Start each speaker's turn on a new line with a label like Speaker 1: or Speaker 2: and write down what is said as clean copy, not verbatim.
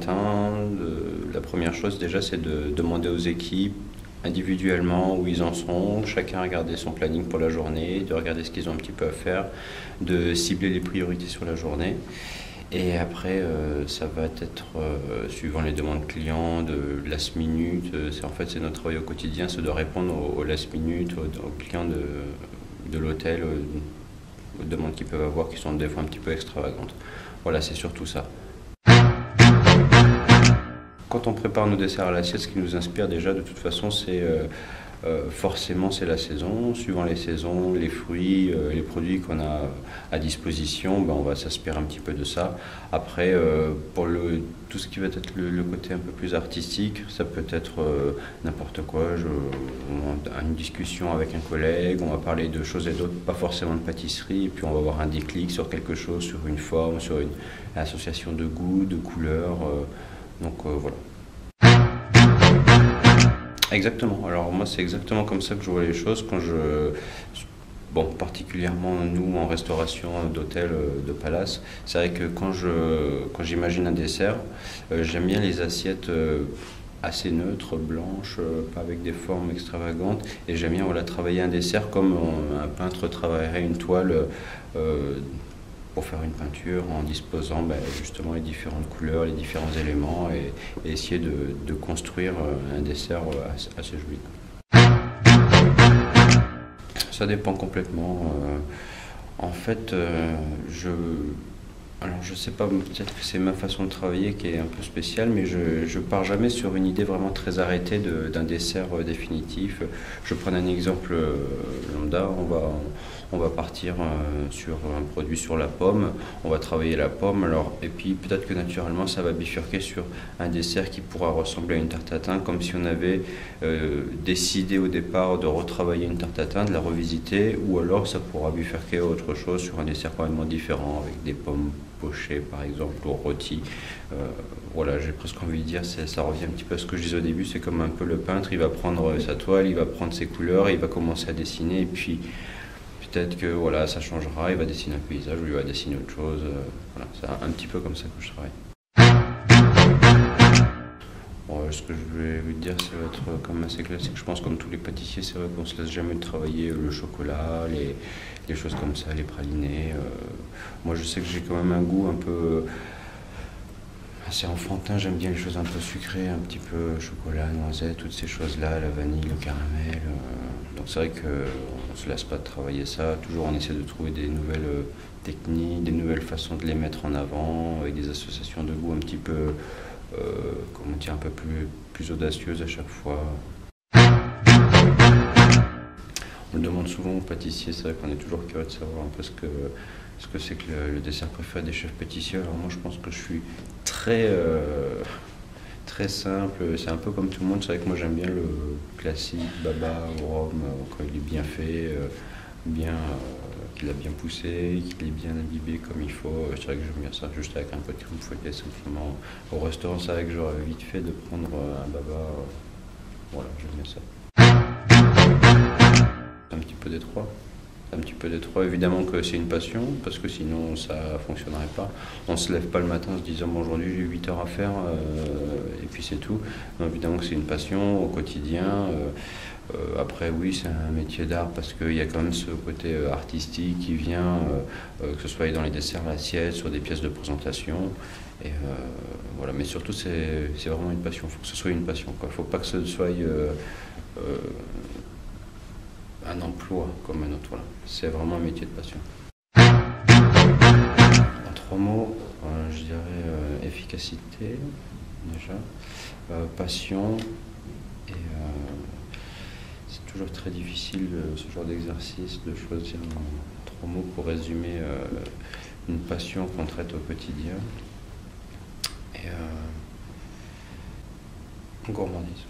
Speaker 1: matin, la première chose déjà, c'est de demander aux équipes individuellement où ils en sont, chacun regarder son planning pour la journée, de regarder ce qu'ils ont un petit peu à faire, de cibler les priorités sur la journée. Et après, ça va être, suivant les demandes clients, de last minute. En fait, c'est notre travail au quotidien, c'est de répondre aux last minute, aux clients de l'hôtel, aux demandes qu'ils peuvent avoir qui sont des fois un petit peu extravagantes. Voilà, c'est surtout ça. Quand on prépare nos desserts à l'assiette, ce qui nous inspire déjà, de toute façon, c'est forcément c'est la saison. Suivant les saisons, les fruits, les produits qu'on a à disposition, ben, on va s'inspirer un petit peu de ça. Après, pour tout ce qui va être le côté un peu plus artistique, ça peut être n'importe quoi. Une discussion avec un collègue, on va parler de choses et d'autres, pas forcément de pâtisserie, et puis on va avoir un déclic sur quelque chose, sur une forme, sur une association de goûts, de couleurs. Voilà. Exactement. Alors moi c'est exactement comme ça que je vois les choses bon, particulièrement nous en restauration d'hôtel, de palace, c'est vrai que quand j'imagine un dessert, j'aime bien les assiettes assez neutres, blanches, pas avec des formes extravagantes, et j'aime bien travailler un dessert comme un peintre travaillerait une toile. Pour faire une peinture en disposant justement les différentes couleurs, les différents éléments et essayer de construire un dessert assez joli. Ça dépend complètement. En fait, alors je sais pas, peut-être que c'est ma façon de travailler qui est un peu spéciale, mais je pars jamais sur une idée vraiment très arrêtée d'un dessert définitif. Je prends un exemple lambda, on va partir sur un produit sur la pomme, on va travailler la pomme, et puis peut-être que naturellement ça va bifurquer sur un dessert qui pourra ressembler à une tarte tatin, comme si on avait décidé au départ de retravailler une tarte tatin, de la revisiter, ou alors ça pourra bifurquer à autre chose sur un dessert complètement différent, avec des pommes pochées par exemple, ou rôties. Voilà, j'ai presque envie de dire, ça revient un petit peu à ce que je disais au début, c'est comme un peu le peintre, il va prendre sa toile, il va prendre ses couleurs, il va commencer à dessiner, et puis peut-être que voilà, ça changera, il va dessiner un paysage ou il va dessiner autre chose. Voilà, c'est un petit peu comme ça que je travaille. Bon, ce que je voulais vous dire, ça va être comme assez classique. Je pense comme tous les pâtissiers, c'est vrai qu'on ne se laisse jamais travailler le chocolat, les choses comme ça, les pralinés. Moi, je sais que j'ai quand même un goût un peu assez enfantin. J'aime bien les choses un peu sucrées, un petit peu chocolat, noisette, toutes ces choses-là, la vanille, le caramel. Donc c'est vrai qu'on ne se lasse pas de travailler ça. Toujours on essaie de trouver des nouvelles techniques, des nouvelles façons de les mettre en avant, avec des associations de goût un petit peu, comment dire, un peu plus audacieuses à chaque fois. On le demande souvent aux pâtissiers, c'est vrai qu'on est toujours curieux de savoir un peu ce que c'est que le dessert préféré des chefs pâtissiers. Alors moi je pense que je suis très simple, c'est un peu comme tout le monde, c'est vrai que moi j'aime bien le classique baba au rhum, quand il est bien fait, qu'il a bien poussé, qu'il est bien imbibé comme il faut. C'est vrai que j'aime bien ça, juste avec un peu de crème fouettée simplement. Au restaurant, c'est vrai que j'aurais vite fait de prendre un baba, voilà, j'aime bien ça. Un petit peu d'étroit. Un petit peu d'étroit, évidemment que c'est une passion, parce que sinon ça ne fonctionnerait pas. On ne se lève pas le matin en se disant bon, aujourd'hui j'ai 8 heures à faire et puis c'est tout. Non, évidemment que c'est une passion au quotidien. Après oui, c'est un métier d'art parce qu'il y a quand même ce côté artistique qui vient, que ce soit dans les desserts, l'assiette, sur des pièces de présentation. Et voilà, mais surtout c'est vraiment une passion, il faut que ce soit une passion. Il ne faut pas que ce soit un emploi comme un autre. Voilà. C'est vraiment un métier de passion. En 3 mots, je dirais efficacité, déjà, passion, et c'est toujours très difficile ce genre d'exercice de choisir en 3 mots pour résumer une passion qu'on traite au quotidien. Et gourmandise.